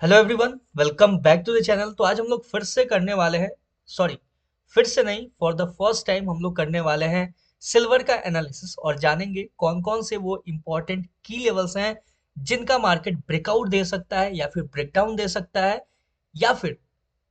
Hello everyone, welcome back to the channel. तो आज हम लोग फिर से करने वाले हैं, सॉरी, फिर से नहीं, फॉर द फर्स्ट टाइम हम लोग करने वाले हैं सिल्वर का एनालिसिस और जानेंगे कौन कौन से वो इम्पोर्टेंट की लेवल्स हैं जिनका मार्केट ब्रेकआउट दे सकता है या फिर ब्रेकडाउन दे सकता है, या फिर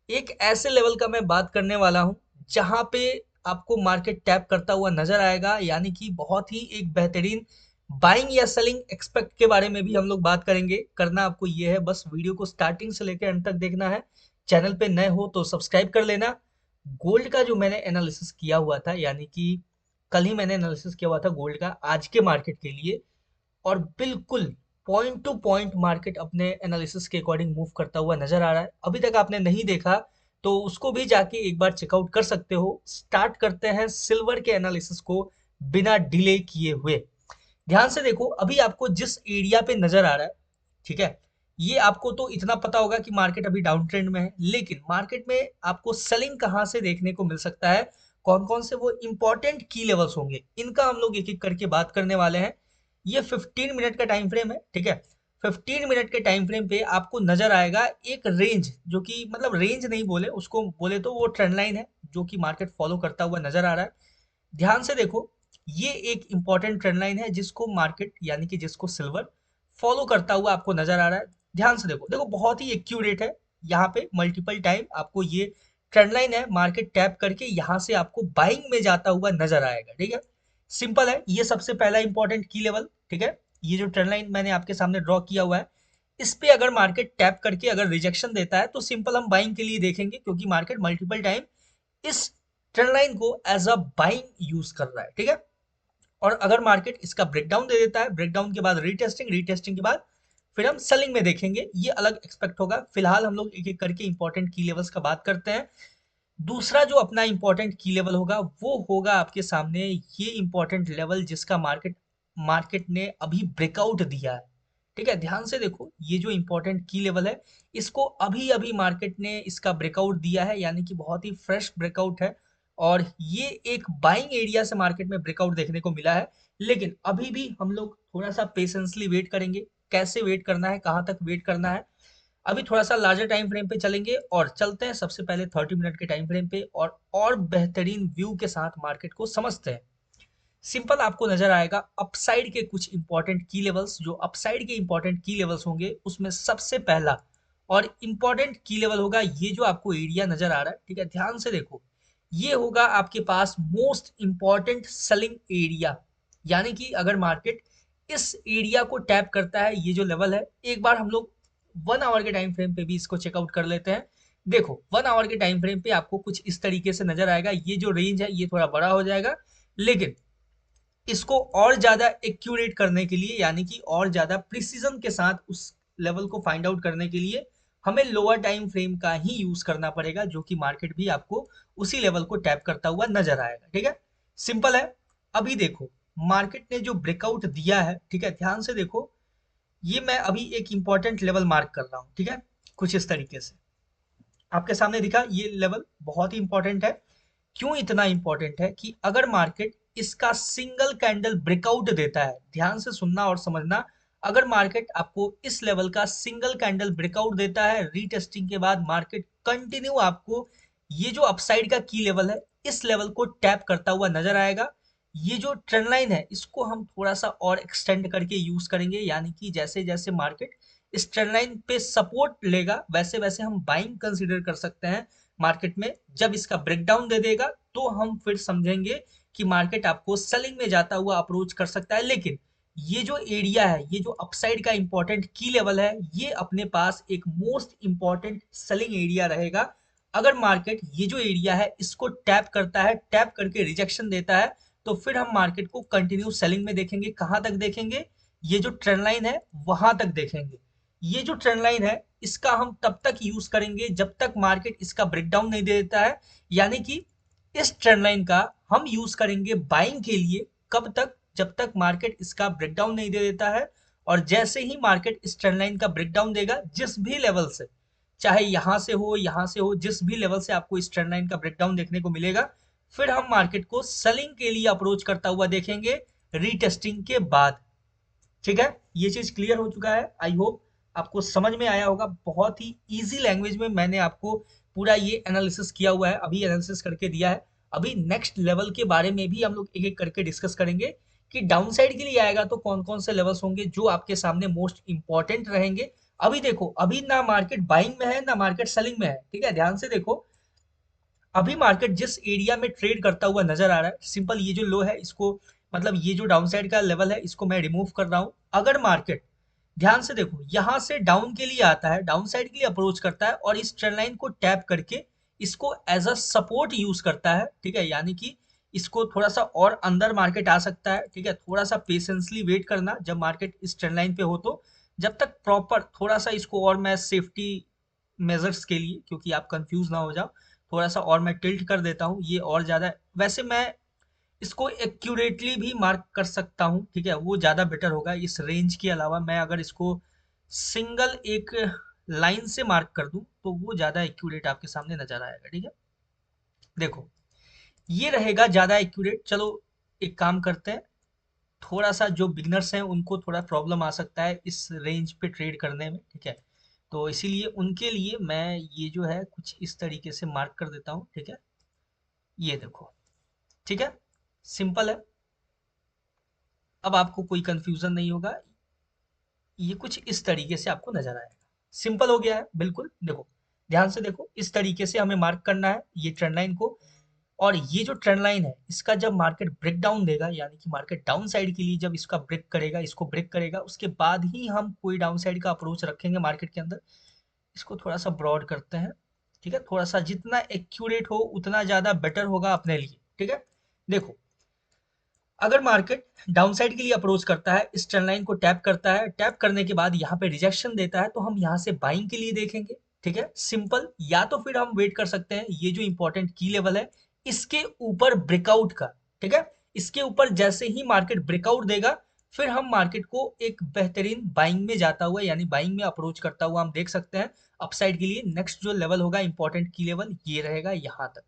एक ऐसे लेवल का मैं बात करने वाला हूं जहां पे आपको मार्केट टैप करता हुआ नजर आएगा, यानी कि बहुत ही एक बेहतरीन बाइंग या सेलिंग एक्सपेक्ट के बारे में भी हम लोग बात करेंगे। करना आपको ये है, बस वीडियो को स्टार्टिंग से लेकर एंड तक देखना है। चैनल पे नए हो तो सब्सक्राइब कर लेना। गोल्ड का जो मैंने एनालिसिस किया हुआ था, यानी कि कल ही मैंने एनालिसिस किया हुआ था गोल्ड का आज के मार्केट के लिए, और बिल्कुल पॉइंट टू पॉइंट मार्केट अपने एनालिसिस के अकॉर्डिंग मूव करता हुआ नजर आ रहा है। अभी तक आपने नहीं देखा तो उसको भी जाके एक बार चेकआउट कर सकते हो। स्टार्ट करते हैं सिल्वर के एनालिसिस को बिना डिले किए हुए। ध्यान से देखो, अभी आपको जिस एरिया पे नजर आ रहा है, ठीक है, ये आपको तो इतना पता होगा कि मार्केट अभी डाउन ट्रेंड में है, लेकिन मार्केट में आपको सेलिंग कहाँ से देखने को मिल सकता है, कौन कौन से वो इंपॉर्टेंट की लेवल्स होंगे, इनका हम लोग एक एक करके बात करने वाले हैं। ये 15 मिनट का टाइम फ्रेम है, ठीक है। 15 मिनट के टाइम फ्रेम पे आपको नजर आएगा एक रेंज, जो कि मतलब रेंज नहीं बोले उसको, बोले तो वो ट्रेंड लाइन है जो कि मार्केट फॉलो करता हुआ नजर आ रहा है। ध्यान से देखो, ये एक इंपॉर्टेंट ट्रेंड लाइन है जिसको मार्केट यानी कि जिसको सिल्वर फॉलो करता हुआ आपको नजर आ रहा है। ध्यान से देखो, देखो बहुत ही एक्यूरेट है। यहाँ पे मल्टीपल टाइम आपको ये ट्रेंड लाइन है, मार्केट टैप करके यहाँ से आपको बाइंग में जाता हुआ नजर आएगा, ठीक है। सिंपल है, ये सबसे पहला इंपॉर्टेंट की लेवल, ठीक है। ये जो ट्रेंड लाइन मैंने आपके सामने ड्रॉ किया हुआ है, इस पे अगर मार्केट टैप करके अगर रिजेक्शन देता है तो सिंपल हम बाइंग के लिए देखेंगे, क्योंकि मार्केट मल्टीपल टाइम इस ट्रेंड लाइन को एज अ बाइंग यूज कर रहा है, ठीक है। और अगर मार्केट इसका ब्रेकडाउन दे देता है, ब्रेकडाउन के बाद रीटेस्टिंग, रीटेस्टिंग के बाद फिर हम सेलिंग में देखेंगे, ये अलग एक्सपेक्ट होगा। फिलहाल हम लोग एक एक करके इंपॉर्टेंट की लेवल्स का बात करते हैं। दूसरा जो अपना इंपॉर्टेंट की लेवल होगा वो होगा आपके सामने ये इंपॉर्टेंट लेवल जिसका मार्केट मार्केट ने अभी ब्रेकआउट दिया है, ठीक है। ध्यान से देखो, ये जो इंपॉर्टेंट की लेवल है, इसको अभी अभी मार्केट ने इसका ब्रेकआउट दिया है, यानी कि बहुत ही फ्रेश ब्रेकआउट है। और ये एक बाइंग एरिया से मार्केट में ब्रेकआउट देखने को मिला है, लेकिन अभी भी हम लोग थोड़ा सा पेशेंसली वेट करेंगे। कैसे वेट करना है, कहाँ तक वेट करना है, अभी थोड़ा सा लार्जर टाइम फ्रेम पे चलेंगे और चलते हैं सबसे पहले 30 मिनट के टाइम फ्रेम पे, और बेहतरीन व्यू के साथ मार्केट को समझते हैं। सिंपल आपको नजर आएगा अपसाइड के कुछ इंपॉर्टेंट की लेवल्स। जो अपसाइड के इंपॉर्टेंट की लेवल्स होंगे उसमें सबसे पहला और इंपॉर्टेंट की लेवल होगा ये जो आपको एरिया नजर आ रहा है, ठीक है। ध्यान से देखो, ये होगा आपके पास मोस्ट इंपॉर्टेंट सेलिंग एरिया, यानी कि अगर मार्केट इस एरिया को टैप करता है, ये जो लेवल है, एक बार हम लोग 1 आवर के टाइम फ्रेम पे भी इसको चेकआउट कर लेते हैं। देखो 1 आवर के टाइम फ्रेम पे आपको कुछ इस तरीके से नजर आएगा, ये जो रेंज है ये थोड़ा बड़ा हो जाएगा, लेकिन इसको और ज़्यादा एक्यूरेट करने के लिए, यानी कि और ज़्यादा प्रिसीजन के साथ उस लेवल को फाइंड आउट करने के लिए हमें लोअर टाइम फ्रेम का ही यूज करना पड़ेगा, जो कि मार्केट भी आपको उसी लेवल को टैप करता हुआ नजर आएगा, ठीक है। सिंपल है। अभी देखो, मार्केट ने जो ब्रेकआउट दिया है, ठीक है, ध्यान से देखो, ये मैं अभी एक इंपॉर्टेंट लेवल मार्क कर रहा हूँ, ठीक है। कुछ इस तरीके से आपके सामने दिखा, ये लेवल बहुत ही इंपॉर्टेंट है। क्यों इतना इंपॉर्टेंट है कि अगर मार्केट इसका सिंगल कैंडल ब्रेकआउट देता है, ध्यान से सुनना और समझना, अगर मार्केट आपको इस लेवल का सिंगल कैंडल ब्रेकआउट देता है, रीटेस्टिंग के बाद मार्केट कंटिन्यू आपको ये जो अपसाइड का की लेवल है इस लेवल को टैप करता हुआ नजर आएगा। ये जो ट्रेंड लाइन है इसको हम थोड़ा सा और एक्सटेंड करके यूज करेंगे, यानी कि जैसे जैसे मार्केट इस ट्रेंड लाइन पे सपोर्ट लेगा वैसे वैसे हम बाइंग कंसीडर कर सकते हैं मार्केट में। जब इसका ब्रेकडाउन दे देगा तो हम फिर समझेंगे कि मार्केट आपको सेलिंग में जाता हुआ अप्रोच कर सकता है। लेकिन ये जो एरिया है, ये जो अपसाइड का इंपॉर्टेंट की लेवल है, ये अपने पास एक मोस्ट इंपॉर्टेंट सेलिंग एरिया रहेगा। अगर मार्केट ये जो एरिया है इसको टैप करता है, टैप करके रिजेक्शन देता है, तो फिर हम मार्केट को कंटिन्यू सेलिंग में देखेंगे। कहां तक देखेंगे, ये जो ट्रेंड लाइन है वहां तक देखेंगे। ये जो ट्रेंड लाइन है इसका हम तब तक यूज करेंगे जब तक मार्केट इसका ब्रेकडाउन नहीं दे देता है, यानी कि इस ट्रेंड लाइन का हम यूज करेंगे बाइंग के लिए। कब तक, जब तक मार्केट इसका ब्रेकडाउन नहीं दे देता है। और जैसे ही मार्केट इस ट्रेंड लाइन का ब्रेकडाउन देगा, जिस भी लेवल से, चाहे यहां से हो यहां से हो, जिस भी लेवल से आपको इस ट्रेंड लाइन का ब्रेकडाउन देखने को मिलेगा, फिर हम मार्केट को सेलिंग के लिए अप्रोच करता हुआ देखेंगे रीटेस्टिंग के बाद, ठीक है। ये चीज क्लियर हो चुका है, आई होप। आपको समझ में आया होगा। बहुत ही इजी लैंग्वेज में मैंने आपको पूरा ये एनालिसिस किया हुआ है, अभी एनालिसिस करके दिया है। अभी नेक्स्ट लेवल के बारे में भी हम लोग एक एक करके डिस्कस करेंगे कि डाउन साइड के लिए आएगा तो कौन कौन से लेवल्स होंगे जो आपके सामने मोस्ट इंपॉर्टेंट रहेंगे। अभी देखो, अभी ना मार्केट बाइंग में है ना मार्केट सेलिंग में है, ठीक है, ध्यान से देखो। अभी मार्केट जिस एरिया में ट्रेड करता हुआ नजर आ रहा है, सिंपल ये जो लो है इसको, मतलब ये जो डाउन साइड का लेवल है इसको मैं रिमूव कर रहा हूं। अगर मार्केट, ध्यान से देखो, यहां से डाउन के लिए आता है, डाउन साइड के लिए अप्रोच करता है और इस ट्रेंड लाइन को टैप करके इसको एज अ सपोर्ट यूज करता है, ठीक है, यानी कि इसको थोड़ा सा और अंदर मार्केट आ सकता है, ठीक है, थोड़ा सा पेशेंसली वेट करना जब मार्केट इस ट्रेंड लाइन पे हो तो। जब तक प्रॉपर थोड़ा सा इसको, और मैं सेफ्टी मेजर्स के लिए, क्योंकि आप कंफ्यूज ना हो जाओ, थोड़ा सा और मैं टिल्ट कर देता हूँ ये और ज़्यादा। वैसे मैं इसको एक्यूरेटली भी मार्क कर सकता हूँ, ठीक है, वो ज़्यादा बेटर होगा इस रेंज के अलावा। मैं अगर इसको सिंगल एक लाइन से मार्क कर दूं तो वो ज़्यादा एक्यूरेट आपके सामने नजर आएगा, ठीक है। देखो, ये रहेगा ज़्यादा एक्यूरेट। चलो एक काम करते हैं, थोड़ा सा जो बिगनर्स हैं उनको थोड़ा प्रॉब्लम आ सकता है इस रेंज पे ट्रेड करने में, ठीक है, तो इसीलिए उनके लिए मैं ये जो है कुछ इस तरीके से मार्क कर देता हूँ, ठीक है। ये देखो, ठीक है, सिंपल है। अब आपको कोई कंफ्यूजन नहीं होगा, ये कुछ इस तरीके से आपको नजर आएगा। सिंपल हो गया है बिल्कुल। देखो, ध्यान से देखो, इस तरीके से हमें मार्क करना है ये ट्रेंड लाइन को। और ये जो ट्रेंड लाइन है इसका जब मार्केट ब्रेक डाउन देगा, यानी कि मार्केट डाउन साइड के लिए जब इसका ब्रेक करेगा, इसको ब्रेक करेगा, उसके बाद ही हम कोई डाउन साइड का अप्रोच रखेंगे मार्केट के अंदर। इसको थोड़ा सा ब्रॉड करते हैं, ठीक है, थोड़ा सा जितना एक्यूरेट हो उतना ज्यादा बेटर होगा अपने लिए, ठीक है। देखो, अगर मार्केट डाउन साइड के लिए अप्रोच करता है, इस ट्रेंड लाइन को टैप करता है, टैप करने के बाद यहाँ पे रिजेक्शन देता है, तो हम यहाँ से बाइंग के लिए देखेंगे, ठीक है, सिंपल। या तो फिर हम वेट कर सकते हैं, ये जो इंपॉर्टेंट की लेवल है इसके ऊपर ब्रेकआउट का, ठीक है, इसके ऊपर जैसे ही मार्केट ब्रेकआउट देगा फिर हम मार्केट को एक बेहतरीन बाइंग में जाता हुआ, यानी बाइंग में अप्रोच करता हुआ हम देख सकते हैं अपसाइड के लिए। नेक्स्ट जो लेवल होगा इंपॉर्टेंट की लेवल, ये रहेगा यहाँ तक।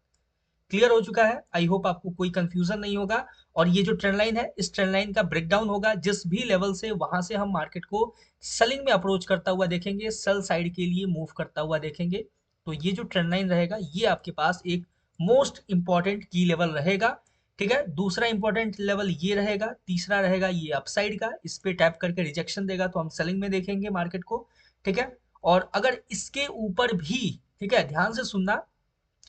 क्लियर हो चुका है, आई होप आपको कोई कंफ्यूजन नहीं होगा। और ये जो ट्रेंड लाइन है, इस ट्रेंड लाइन का ब्रेकडाउन होगा जिस भी लेवल से, वहां से हम मार्केट को सेलिंग में अप्रोच करता हुआ देखेंगे, सेल साइड के लिए मूव करता हुआ देखेंगे। तो ये जो ट्रेंड लाइन रहेगा ये आपके पास एक मोस्ट इंपॉर्टेंट की लेवल रहेगा, ठीक है। दूसरा इंपॉर्टेंट लेवल ये रहेगा, तीसरा रहेगा ये अपसाइड का, इस पे टैप करके रिजेक्शन देगा तो हम सेलिंग में देखेंगे मार्केट को, ठीक है। और अगर इसके ऊपर भी, ठीक है, ध्यान से सुनना,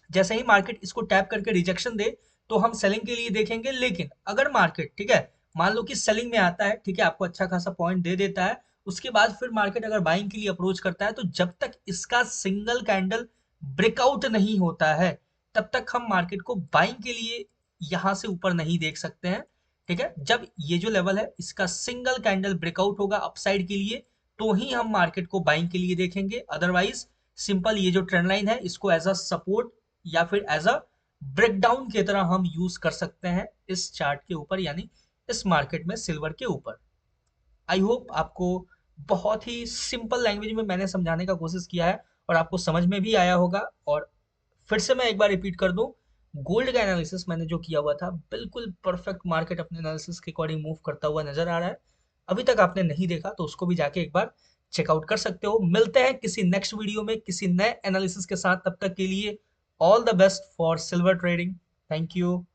जैसे ही मार्केट इसको टैप करके रिजेक्शन दे तो हम सेलिंग के लिए देखेंगे। लेकिन अगर मार्केट, ठीक है, मान लो कि सेलिंग में आता है, ठीक है, आपको अच्छा खासा पॉइंट दे देता है, उसके बाद फिर मार्केट अगर बाइंग के लिए अप्रोच करता है, तो जब तक इसका सिंगल कैंडल ब्रेकआउट नहीं होता है तब तक हम मार्केट को बाइंग के लिए यहां से ऊपर नहीं देख सकते हैं, ठीक है। जब ये जो लेवल है इसका सिंगल कैंडल ब्रेकआउट होगा अपसाइड के लिए तो ही हम मार्केट को बाइंग के लिए देखेंगे। अदरवाइज सिंपल ये जो ट्रेंड लाइन है इसको एज अ सपोर्ट या फिर एज अ ब्रेकडाउन की तरह हम यूज कर सकते हैं इस चार्ट के ऊपर, यानी इस मार्केट में सिल्वर के ऊपर। आई होप आपको बहुत ही सिंपल लैंग्वेज में मैंने समझाने का कोशिश किया है और आपको समझ में भी आया होगा। और फिर से मैं एक बार रिपीट कर दूं, गोल्ड का एनालिसिस मैंने जो किया हुआ था बिल्कुल परफेक्ट, मार्केट अपने एनालिसिस के अकॉर्डिंग मूव करता हुआ नजर आ रहा है। अभी तक आपने नहीं देखा तो उसको भी जाके एक बार चेकआउट कर सकते हो। मिलते हैं किसी नेक्स्ट वीडियो में किसी नए एनालिसिस के साथ, तब तक के लिए all the best for silver trading. Thank you.